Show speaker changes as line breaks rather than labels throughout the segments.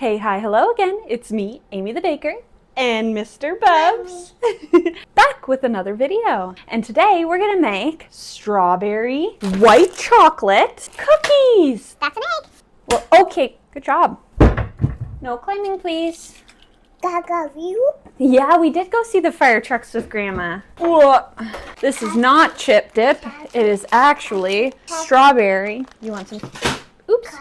Hey, hi, hello again. It's me, Amy the Baker, and Mr. Bubs, back with another video. And today we're gonna make strawberry white chocolate cookies.
That's an egg.
Well, okay, good job. No climbing, please.
You?
Yeah, we did go see the fire trucks with Grandma. Whoa. This is not chip dip. It is actually strawberry. You want some? Oops.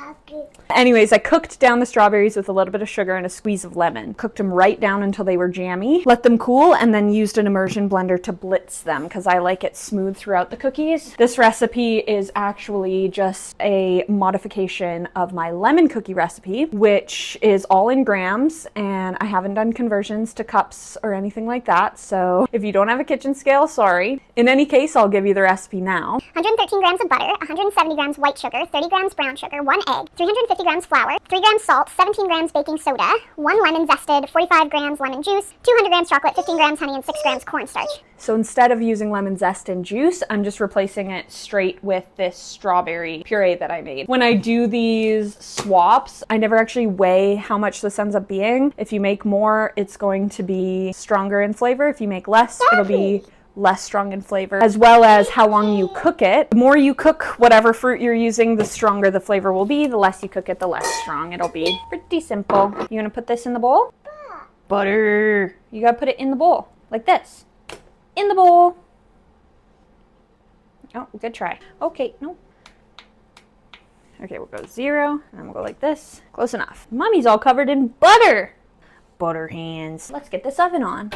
Anyways, I cooked down the strawberries with a little bit of sugar and a squeeze of lemon. Cooked them right down until they were jammy. Let them cool and then used an immersion blender to blitz them because I like it smooth throughout the cookies. This recipe is actually just a modification of my lemon cookie recipe, which is all in grams, and I haven't done conversions to cups or anything like that. So if you don't have a kitchen scale, sorry. In any case, I'll give you the recipe now.
113 grams of butter, 170 grams white sugar, 30 grams brown sugar, 1 egg, 350 grams flour, 3 grams salt, 17 grams baking soda, 1 lemon zested, 45 grams lemon juice, 200 grams chocolate, 15 grams honey, and 6 grams cornstarch.
So instead of using lemon zest and juice, I'm just replacing it straight with this strawberry puree that I made. When I do these swaps, I never actually weigh how much this ends up being. If you make more, it's going to be stronger in flavor. If you make less, it'll be less strong in flavor, as well as how long you cook it. The more you cook whatever fruit you're using, the stronger the flavor will be. The less you cook it, the less strong it'll be. Pretty simple. You gonna put this in the bowl? Butter. You gotta put it in the bowl, like this. In the bowl. Oh, good try. Okay, no. Okay, we'll go 0, and we'll go like this. Close enough. Mommy's all covered in butter. Butter hands. Let's get this oven on.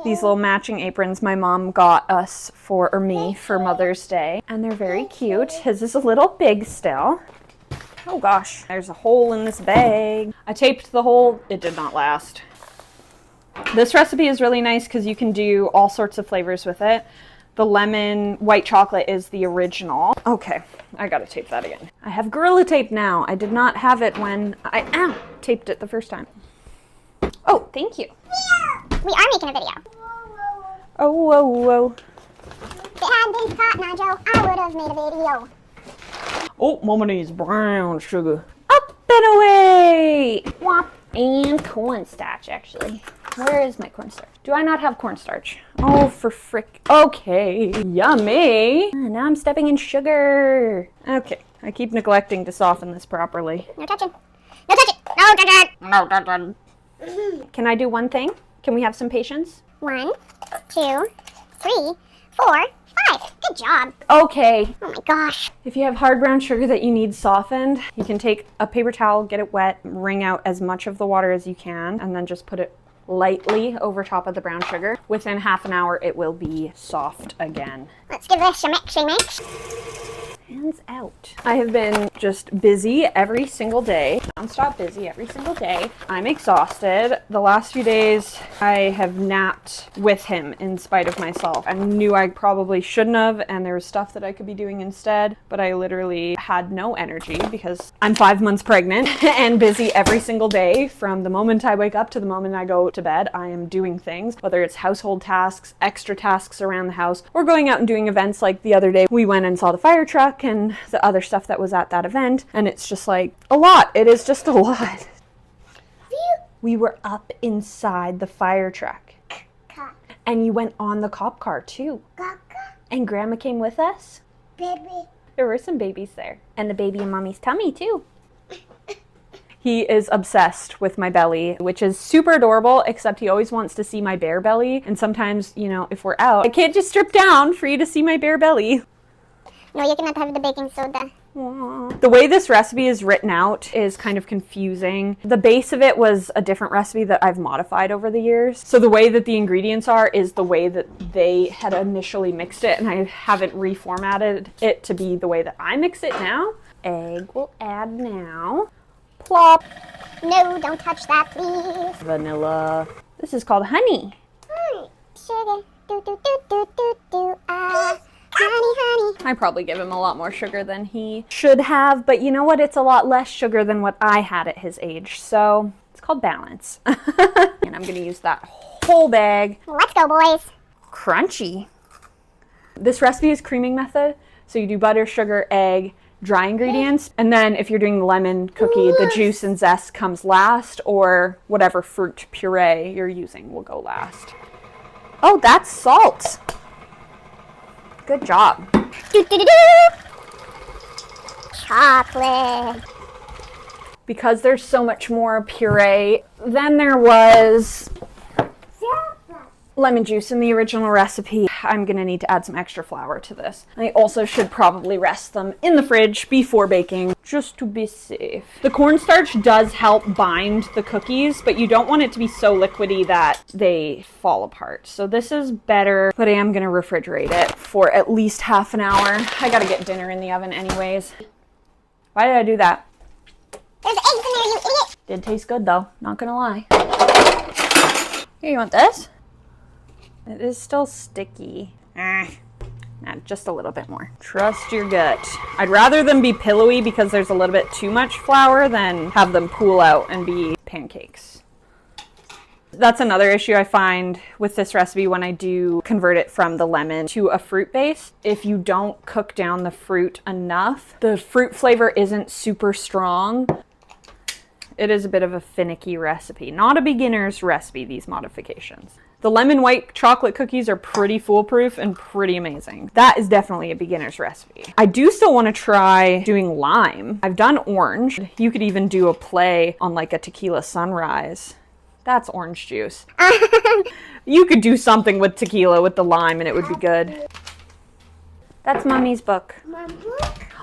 These little matching aprons my mom got us for me for Mother's Day, and they're very cute. His is a little big still. Oh gosh, there's a hole in this bag. I taped the hole. It did not last. This recipe is really nice because you can do all sorts of flavors with it. The lemon white chocolate is the original. Okay, I gotta tape that again. I have Gorilla Tape now. I did not have it when I taped it the first time. Oh, thank you.
We are making a video.
Oh, whoa, whoa.
If it hadn't been Cotton Eye Joe, I would have made a video.
Oh, Mama needs brown sugar. Up and away! Womp. And cornstarch, actually. Where is my cornstarch? Do I not have cornstarch? Oh, for frick. Okay, yummy. Now I'm stepping in sugar. Okay, I keep neglecting to soften this properly.
No touching. No touching. No touching. No touching.
Can I do one thing? Can we have some patience?
1, 2, 3, 4, 5. Good job.
Okay.
Oh my gosh.
If you have hard brown sugar that you need softened, you can take a paper towel, get it wet, wring out as much of the water as you can, and then just put it lightly over top of the brown sugar. Within half an hour, it will be soft again.
Let's give this a mix.
Hands out. I have been just busy every single day. Non-stop busy every single day. I'm exhausted. The last few days I have napped with him in spite of myself. I knew I probably shouldn't have, and there was stuff that I could be doing instead, but I literally had no energy because I'm 5 months pregnant and busy every single day. From the moment I wake up to the moment I go to bed, I am doing things, whether it's household tasks, extra tasks around the house, or going out and doing events. Like the other day we went and saw the fire truck and the other stuff that was at that event, and it's just like a lot. It is just a lot. We were up inside the fire truck, and you went on the cop car too, and Grandma came with us.
Baby.
There were some babies there, and the baby in Mommy's tummy too. He is obsessed with my belly, which is super adorable, except he always wants to see my bare belly, and sometimes, you know, if we're out, I can't just strip down for you to see my bare belly.
No, you cannot have the baking soda.
Aww. The way this recipe is written out is kind of confusing. The base of it was a different recipe that I've modified over the years. So the way that the ingredients are is the way that they had initially mixed it, and I haven't reformatted it to be the way that I mix it now. Egg will add now. Plop.
No, don't touch that, please.
Vanilla. This is called honey.
Sugar. Honey.
I probably give him a lot more sugar than he should have, but you know what? It's a lot less sugar than what I had at his age, so it's called balance. And I'm gonna use that whole bag.
Let's go, boys.
Crunchy. This recipe is creaming method, so you do butter, sugar, egg, dry ingredients. And then if you're doing the lemon cookie, the juice and zest comes last, or whatever fruit puree you're using will go last. Oh, that's salt. Good job.
Chocolate.
Because there's so much more puree than there was lemon juice in the original recipe, I'm gonna need to add some extra flour to this. I also should probably rest them in the fridge before baking, just to be safe. The cornstarch does help bind the cookies, but you don't want it to be so liquidy that they fall apart. So this is better, but I am gonna refrigerate it for at least half an hour. I gotta get dinner in the oven anyways. Why did I do that?
There's eggs in there, you idiot.
Did taste good though, not gonna lie. Here, you want this? It is still sticky. Just a little bit more. Trust your gut. I'd rather them be pillowy because there's a little bit too much flour than have them pool out and be pancakes. That's another issue I find with this recipe when I do convert it from the lemon to a fruit base. If you don't cook down the fruit enough, the fruit flavor isn't super strong. It is a bit of a finicky recipe. Not a beginner's recipe, these modifications. The lemon white chocolate cookies are pretty foolproof and pretty amazing. That is definitely a beginner's recipe. I do still want to try doing lime. I've done orange. You could even do a play on like a tequila sunrise. That's orange juice. You could do something with tequila with the lime and it would be good. That's Mommy's book.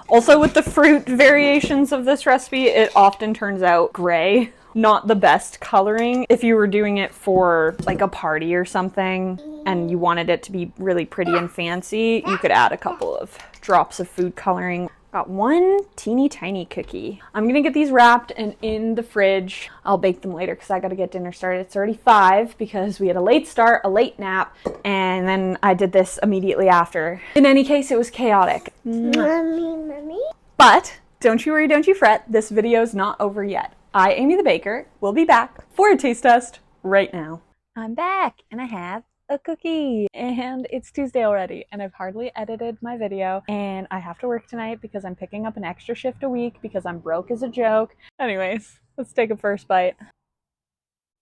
Also with the fruit variations of this recipe, it often turns out gray. Not the best coloring. If you were doing it for like a party or something and you wanted it to be really pretty and fancy, you could add a couple of drops of food coloring. Got one teeny tiny cookie. I'm gonna get these wrapped and in the fridge. I'll bake them later because I gotta get dinner started. It's already 5 because we had a late start, a late nap, and then I did this immediately after. In any case, it was chaotic.
Mommy.
But don't you worry, don't you fret. This video is not over yet. I, Amy the Baker, will be back for a taste test right now. I'm back and I have a cookie and it's Tuesday already and I've hardly edited my video and I have to work tonight because I'm picking up an extra shift a week because I'm broke as a joke. Anyways, let's take a first bite.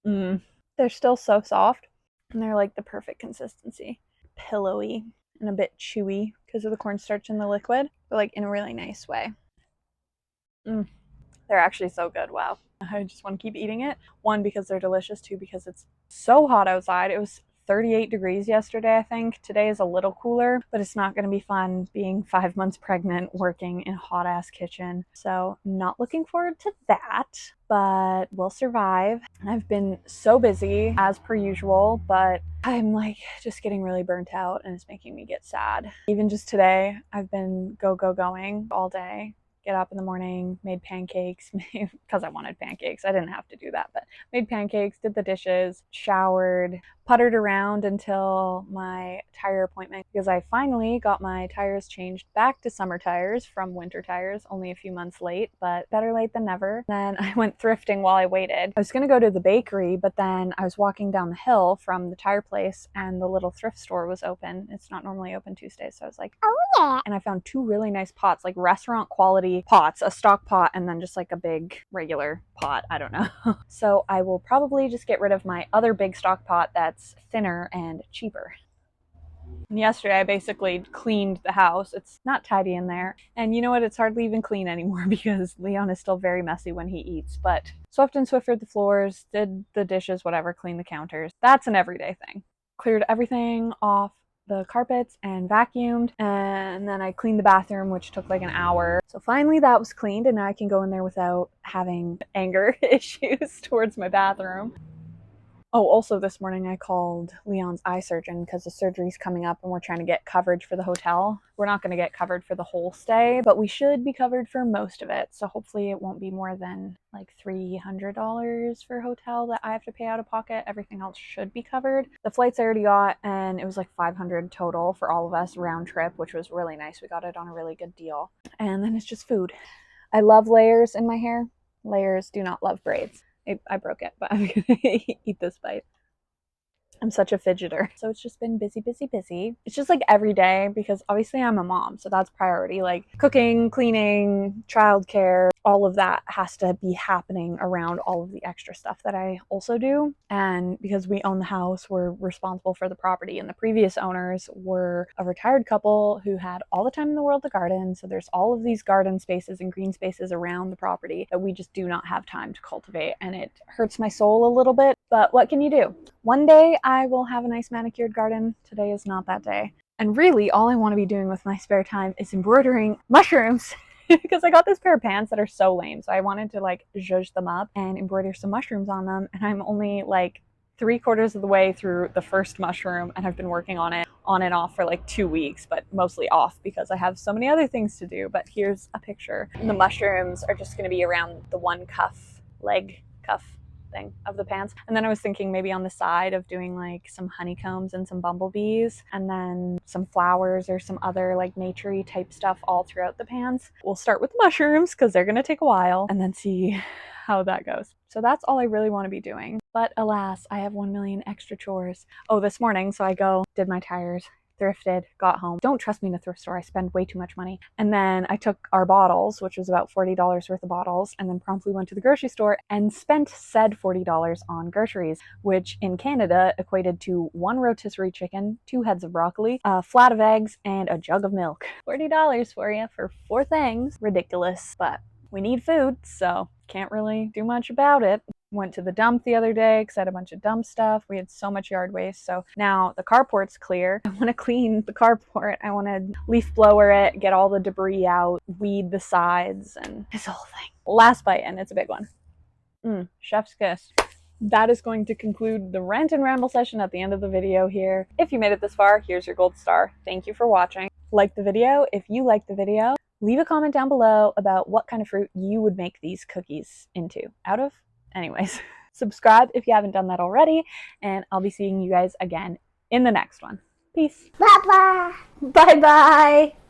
They're still so soft and they're like the perfect consistency. Pillowy and a bit chewy because of the cornstarch in the liquid, but like in a really nice way. They're actually so good. Wow. I just want to keep eating it. 1, because they're delicious. 2, because it's so hot outside. It was 38 degrees yesterday, I think. Today is a little cooler, but it's not going to be fun being 5 months pregnant, working in a hot ass kitchen. So not looking forward to that, but we'll survive. I've been so busy as per usual, but I'm like just getting really burnt out and it's making me get sad. Even just today, I've been going all day. Get up in the morning, made pancakes because I wanted pancakes. I didn't have to do that, but made pancakes, did the dishes, showered, puttered around until my tire appointment because I finally got my tires changed back to summer tires from winter tires, only a few months late, but better late than never. Then I went thrifting while I waited. I was going to go to the bakery, but then I was walking down the hill from the tire place and the little thrift store was open. It's not normally open Tuesdays, so I was like,
Oh yeah.
and I found 2 really nice pots, like restaurant quality pots, a stock pot and then just like a big regular pot. I don't know. So I will probably just get rid of my other big stock pot that's thinner and cheaper. And yesterday I basically cleaned the house. It's not tidy in there. And you know what? It's hardly even clean anymore because Leon is still very messy when he eats. But swept and Swiffered the floors, did the dishes, whatever, cleaned the counters. That's an everyday thing. Cleared everything off the carpets and vacuumed, and then I cleaned the bathroom, which took like an hour. So finally that was cleaned and now I can go in there without having anger issues towards my bathroom. Oh, also this morning I called Leon's eye surgeon because the surgery's coming up and we're trying to get coverage for the hotel. We're not going to get covered for the whole stay, but we should be covered for most of it. So hopefully it won't be more than like $300 for a hotel that I have to pay out of pocket. Everything else should be covered. The flights I already got and it was like $500 total for all of us round trip, which was really nice. We got it on a really good deal. And then it's just food. I love layers in my hair. Layers do not love braids. I broke it, but I'm gonna eat this bite. I'm such a fidgeter. So it's just been busy, busy, busy. It's just like every day because obviously I'm a mom, so that's priority. Like cooking, cleaning, childcare, all of that has to be happening around all of the extra stuff that I also do. And because we own the house, we're responsible for the property. And the previous owners were a retired couple who had all the time in the world to garden. So there's all of these garden spaces and green spaces around the property that we just do not have time to cultivate. And it hurts my soul a little bit, but what can you do? One day I will have a nice manicured garden. Today is not that day. And really, all I want to be doing with my spare time is embroidering mushrooms because I got this pair of pants that are so lame. So I wanted to like zhuzh them up and embroider some mushrooms on them. And I'm only like 3/4 of the way through the first mushroom and I've been working on it on and off for like 2 weeks, but mostly off because I have so many other things to do. But here's a picture. The mushrooms are just going to be around the one cuff, leg cuff thing of the pants. And then I was thinking maybe on the side of doing like some honeycombs and some bumblebees and then some flowers or some other like naturey type stuff all throughout the pants. We'll start with the mushrooms because they're going to take a while and then see how that goes. So that's all I really want to be doing. But alas, I have 1 million extra chores. Oh, this morning, so I did my tires, thrifted, got home. Don't trust me in a thrift store. I spend way too much money. And then I took our bottles, which was about $40 worth of bottles, and then promptly went to the grocery store and spent said $40 on groceries, which in Canada equated to 1 rotisserie chicken, 2 heads of broccoli, a flat of eggs, and a jug of milk. $40 for you for 4 things. Ridiculous, but we need food, so can't really do much about it. Went to the dump the other day because I had a bunch of dump stuff. We had so much yard waste. So now the carport's clear. I want to clean the carport. I want to leaf blower it, get all the debris out, weed the sides, and this whole thing. Last bite, and it's a big one. Chef's kiss. That is going to conclude the rant and ramble session at the end of the video here. If you made it this far, here's your gold star. Thank you for watching. Like the video if you liked the video. Leave a comment down below about what kind of fruit you would make these cookies out of. Anyways, subscribe if you haven't done that already, and I'll be seeing you guys again in the next one. Peace.
Bye bye.
Bye-bye.